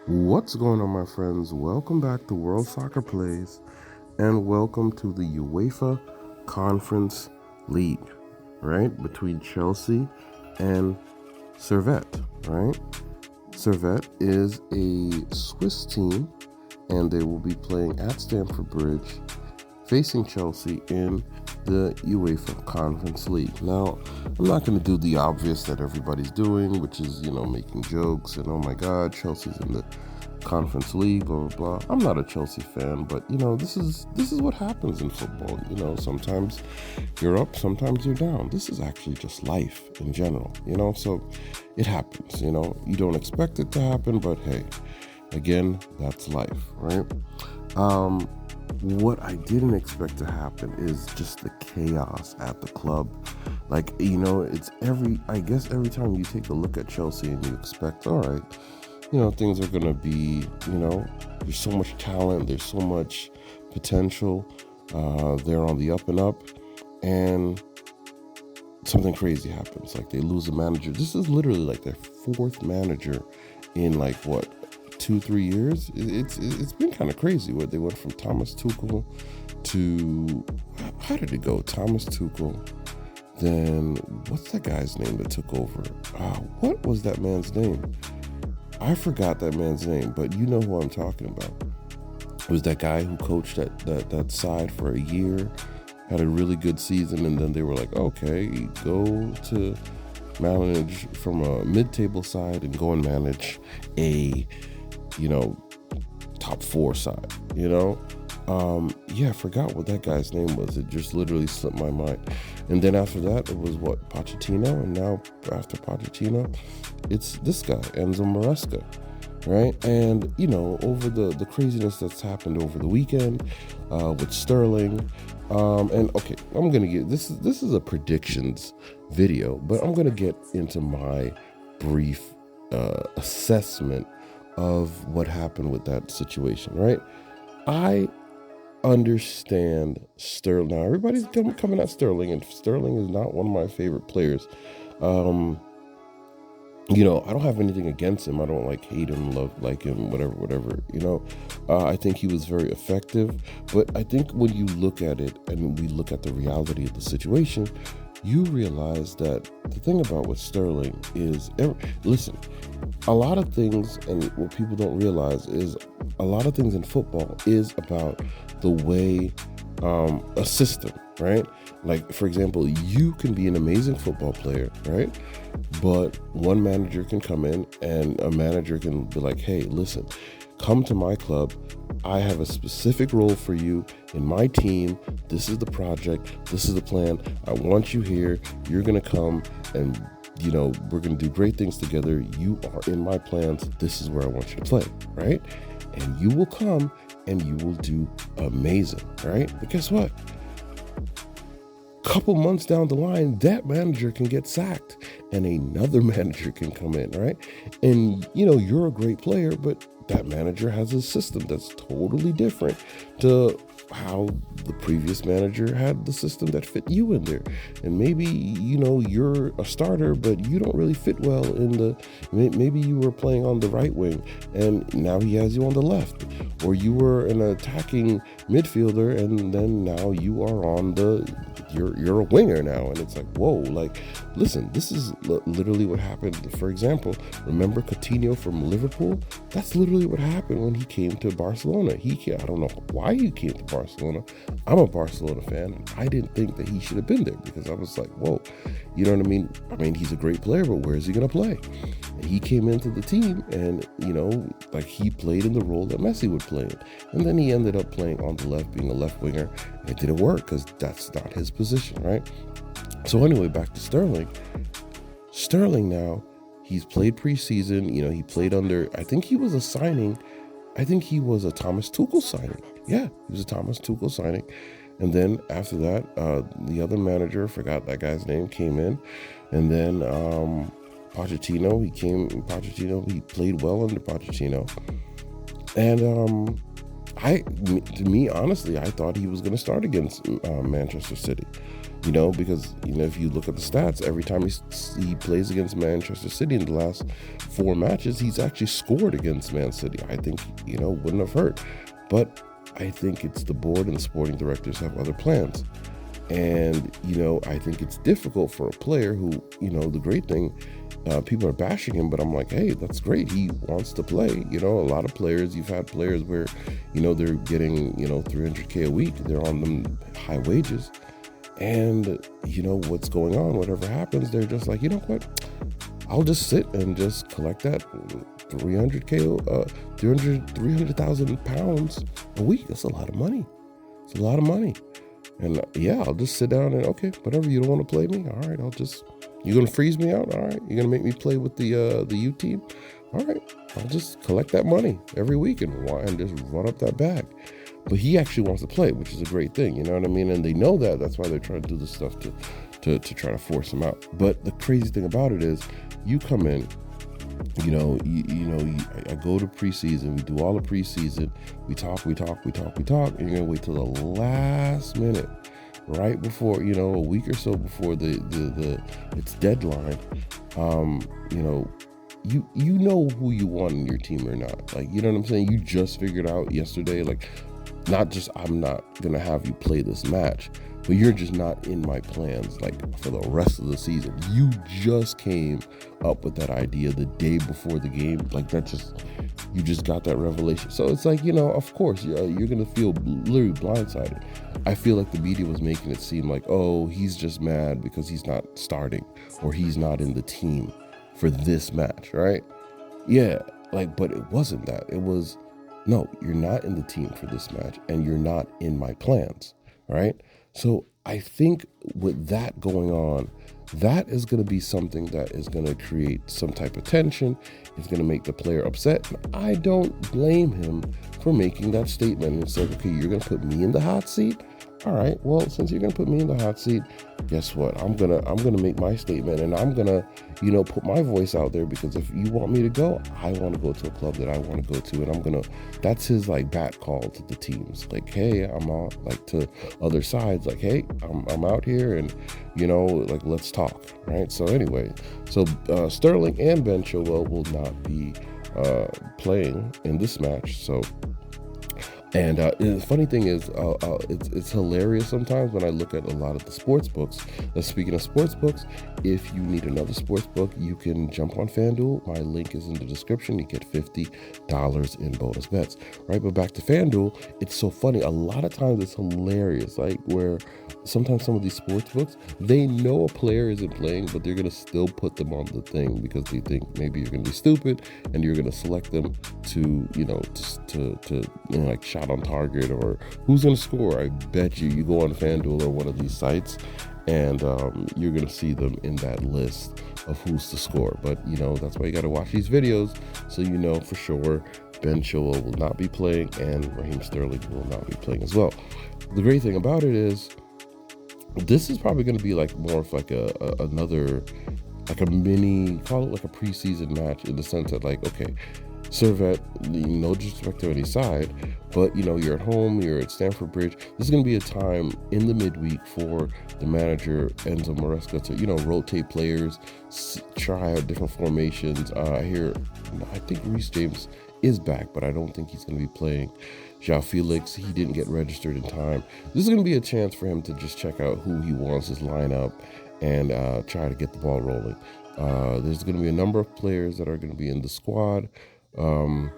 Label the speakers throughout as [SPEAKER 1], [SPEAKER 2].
[SPEAKER 1] What's going on, my friends? Welcome back to World Soccer Plays, and welcome to the UEFA Conference League, right? Between Chelsea and Servette, right? Servette is a Swiss team, and they will be playing at Stamford Bridge, facing Chelsea in the UEFA Conference League. Now, I'm not going to do the obvious that everybody's doing, which is, making jokes and, oh my God, Chelsea's in the Conference League, blah, blah, blah. I'm not a Chelsea fan, but, this is what happens in football. Sometimes you're up, sometimes you're down. This is actually just life in general, so it happens, You don't expect it to happen, but hey, again, that's life, right? What I didn't expect to happen is just the chaos at the club. It's I guess every time you take a look at Chelsea and you expect, all right, things are going to be, there's so much talent, there's so much potential, they're on the up and up, and something crazy happens. Like they lose a manager. This is literally like their fourth manager in 2-3 years. It's been kind of crazy where they went from Thomas Tuchel to, how did it go? Thomas Tuchel, then what's that guy's name that took over? What was that man's name? I forgot that man's name, but you know who I'm talking about. It was that guy who coached that side for a year, had a really good season, and then they were like, okay, go to manage from a mid-table side and go and manage a top 4 side, I forgot what that guy's name was. It just literally slipped my mind. And then after that, it was Pochettino, and now after Pochettino, it's this guy, Enzo Maresca, right? And, over the craziness that's happened over the weekend with Sterling, and okay, I'm going to get, this is a predictions video, but I'm going to get into my brief assessment of what happened with that situation, right? I understand Sterling. Now, everybody's coming at Sterling, and Sterling is not one of my favorite players. I don't have anything against him. I don't hate him, like him, whatever. I think he was very effective. But I think when you look at it and we look at the reality of the situation, you realize that the thing about with Sterling is, listen, a lot of things, and what people don't realize is a lot of things in football is about the way a system, right? Like, for example, you can be an amazing football player, right? But one manager can come in and a manager can be like, hey, listen, come to my club. I have a specific role for you in my team. This is the project. This is the plan. I want you here. You're going to come and, we're going to do great things together. You are in my plans. This is where I want you to play, right? And you will come and you will do amazing, right? But guess what? Couple months down the line, that manager can get sacked and another manager can come in, right? And, you're a great player, but that manager has a system that's totally different to how the previous manager had the system that fit you in there. And maybe, you're a starter, but you don't really fit well maybe you were playing on the right wing and now he has you on the left, or you were an attacking midfielder and then now you are on you're a winger now. And it's like, whoa, listen, this is literally what happened. For example, remember Coutinho from Liverpool? That's literally what happened when he came to Barcelona. I don't know why he came to Barcelona. I'm a Barcelona fan, and I didn't think that he should have been there because I was like, whoa, you know what I mean? I mean, he's a great player, but where is he going to play? And he came into the team and, he played in the role that Messi would play in. And then he ended up playing on the left, being a left winger. And it didn't work because that's not his position, right? So anyway, back to Sterling. Sterling now, he's played preseason. He played under, I think he was a signing. I think he was a Thomas Tuchel signing. Yeah, he was a Thomas Tuchel signing. And then after that, the other manager, forgot that guy's name, came in. And then Pochettino, he played well under Pochettino. And to me, honestly, I thought he was going to start against Manchester City. because, if you look at the stats, every time he plays against Manchester City in the last 4 matches, he's actually scored against Man City. I think, wouldn't have hurt. But I think it's the board and the sporting directors have other plans. And, I think it's difficult for a player who, the great thing, people are bashing him, but I'm like, hey, that's great. He wants to play. A lot of players, you've had players where, they're getting, $300K a week. They're on them high wages. And, what's going on, whatever happens, they're just like, what? I'll just sit and just collect that 300,000 pounds a week. That's a lot of money. It's a lot of money. And I'll just sit down and, okay, whatever, you don't want to play me? All right, you're going to freeze me out? All right. You're going to make me play with the U team? All right, I'll just collect that money every week and just run up that bag. But he actually wants to play, which is a great thing, you know what I mean? And they know that. That's why they're trying to do this stuff to try to force him out. But the crazy thing about it is, you come in, I go to preseason, we do all the preseason, we talk, and you're going to wait till the last minute, right before, a week or so before its deadline, you know who you want in your team or not. Like, you know what I'm saying? You just figured out yesterday, like, not just I'm not going to have you play this match, but you're just not in my plans, like, for the rest of the season. You just came up with that idea the day before the game. Like, you just got that revelation. So it's like, of course, you're going to feel literally blindsided. I feel like the media was making it seem like, oh, he's just mad because he's not starting or he's not in the team for this match, right? Yeah, but it wasn't that. It was, no, you're not in the team for this match and you're not in my plans, right? So I think with that going on, that is going to be something that is going to create some type of tension. It's going to make the player upset. And I don't blame him for making that statement and saying, okay, you're going to put me in the hot seat? All right, well, since you're going to put me in the hot seat, guess what? I'm going to make my statement, and I'm going to, put my voice out there, because if you want me to go, I want to go to a club that I want to go to, and that's his, bat call to the teams. Like, hey, I'm out, to other sides, like, hey, I'm out here, and, let's talk, right? So anyway, Sterling and Ben Chilwell will not be playing in this match, so... And the funny thing is, it's hilarious sometimes when I look at a lot of the sports books. Speaking of sports books, if you need another sports book, you can jump on FanDuel. My link is in the description. You get $50 in bonus bets, right? But back to FanDuel, it's so funny. A lot of times it's hilarious, where sometimes some of these sports books, they know a player isn't playing, but they're going to still put them on the thing because they think maybe you're going to be stupid and you're going to select them to shot on target or who's going to score. I bet you go on FanDuel or one of these sites and you're going to see them in that list of who's to score. But, that's why you got to watch these videos so for sure Ben Chilwell will not be playing and Raheem Sterling will not be playing as well. The great thing about it is this is probably going to be more of another mini, call it a preseason match, in the sense that okay, Servette, no disrespect to any side, but you're at home, you're at Stamford Bridge. This is going to be a time in the midweek for the manager Enzo Maresca to rotate players, try out different formations. I think Reece James is back, but I don't think he's going to be playing. João Felix, he didn't get registered in time. This is going to be a chance for him to just check out who he wants his lineup and try to get the ball rolling. There's going to be a number of players that are going to be in the squad. And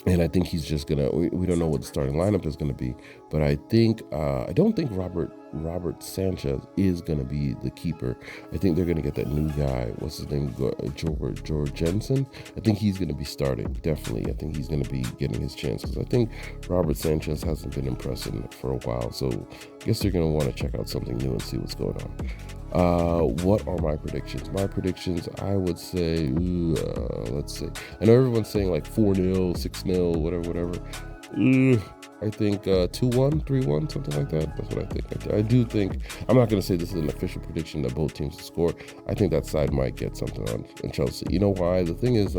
[SPEAKER 1] I think he's just going to, we don't know what the starting lineup is going to be, but I don't think Robert Sanchez is going to be the keeper. I think they're going to get that new guy, what's his name, George Jensen. I think he's going to be starting, definitely. I think he's going to be getting his chance because I think Robert Sanchez hasn't been impressing for a while. So I guess they're going to want to check out something new and see what's going on. What are my predictions? My predictions, I would say, let's see. I know everyone's saying 4-0, 6-0, whatever. I think 2-1, 3-1, something like that. That's what I think. I do think, I'm not going to say this is an official prediction that both teams will score. I think that side might get something on Chelsea. You know why? The thing is,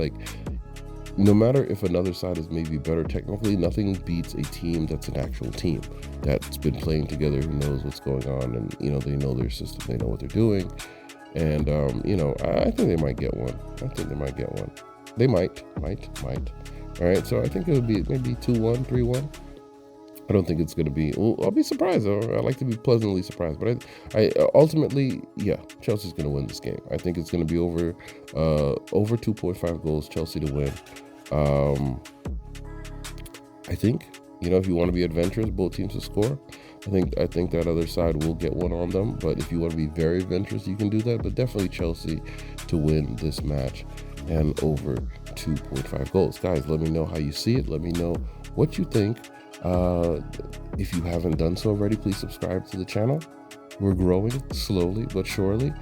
[SPEAKER 1] no matter if another side is maybe better technically, nothing beats a team that's an actual team that's been playing together, who knows what's going on, and they know their system, they know what they're doing, and I think they might get one. I think they might get one. They might. All right, so I think it'll be maybe 2-1, 3-1. I don't think it's going to be. Well, I'll be surprised, though. I like to be pleasantly surprised, but I ultimately, yeah, Chelsea's going to win this game. I think it's going to be over 2.5 goals, Chelsea to win. I think if you want to be adventurous, both teams to score. I think that other side will get one on them, but if you want to be very adventurous, you can do that. But definitely Chelsea to win this match and over 2.5 goals. Guys, let me know how you see it. Let me know what you think. If you haven't done so already, please subscribe to the channel. We're growing slowly but surely.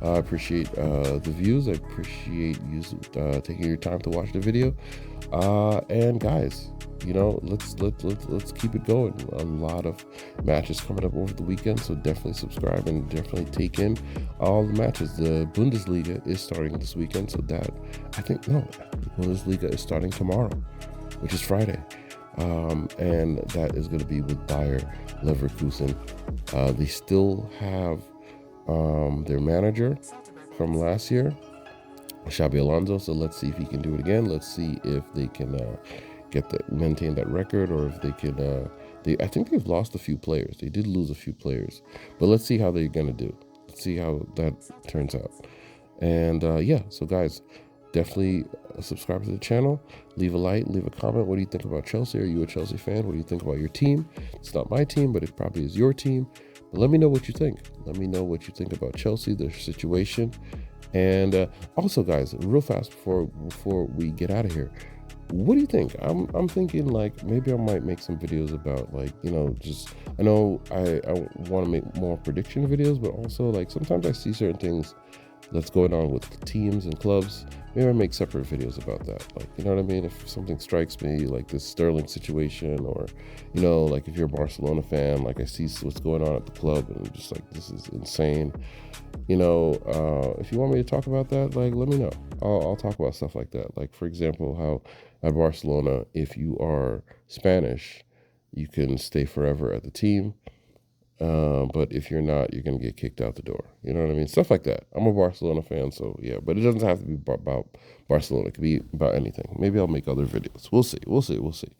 [SPEAKER 1] I appreciate the views. I appreciate you taking your time to watch the video. And guys, let's keep it going. A lot of matches coming up over the weekend, so definitely subscribe and definitely take in all the matches. The Bundesliga is starting this weekend, so the Bundesliga is starting tomorrow, which is Friday. And that is going to be with Bayer Leverkusen. They still have their manager from last year, Xabi Alonso. So let's see if he can do it again. Let's see if they can maintain that record, or if they can. I think they've lost a few players. They did lose a few players, but let's see how they're going to do. Let's see how that turns out. And so guys, definitely subscribe to the channel, leave a like, leave a comment. What do you think about Chelsea? Are you a Chelsea fan? What do you think about your team? It's not my team, but it probably is your team. But let me know what you think. Let me know what you think about Chelsea, their situation. And also, guys, real fast before we get out of here, what do you think? I'm thinking like maybe I might make some videos about I know I want to make more prediction videos, but also like sometimes I see certain things that's going on with teams and clubs. Maybe I make separate videos about that. Like, you know what I mean? If something strikes me, like this Sterling situation, or, like if you're a Barcelona fan, like I see what's going on at the club and I'm just like, this is insane. If you want me to talk about that, like, let me know. I'll talk about stuff like that. Like, for example, how at Barcelona, if you are Spanish, you can stay forever at the team. But if you're not, you're going to get kicked out the door. You know what I mean? Stuff like that. I'm a Barcelona fan, so yeah. But it doesn't have to be about Barcelona. It could be about anything. Maybe I'll make other videos. We'll see.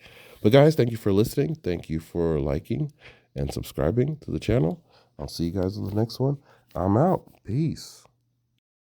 [SPEAKER 1] But guys, thank you for listening. Thank you for liking and subscribing to the channel. I'll see you guys in the next one. I'm out. Peace.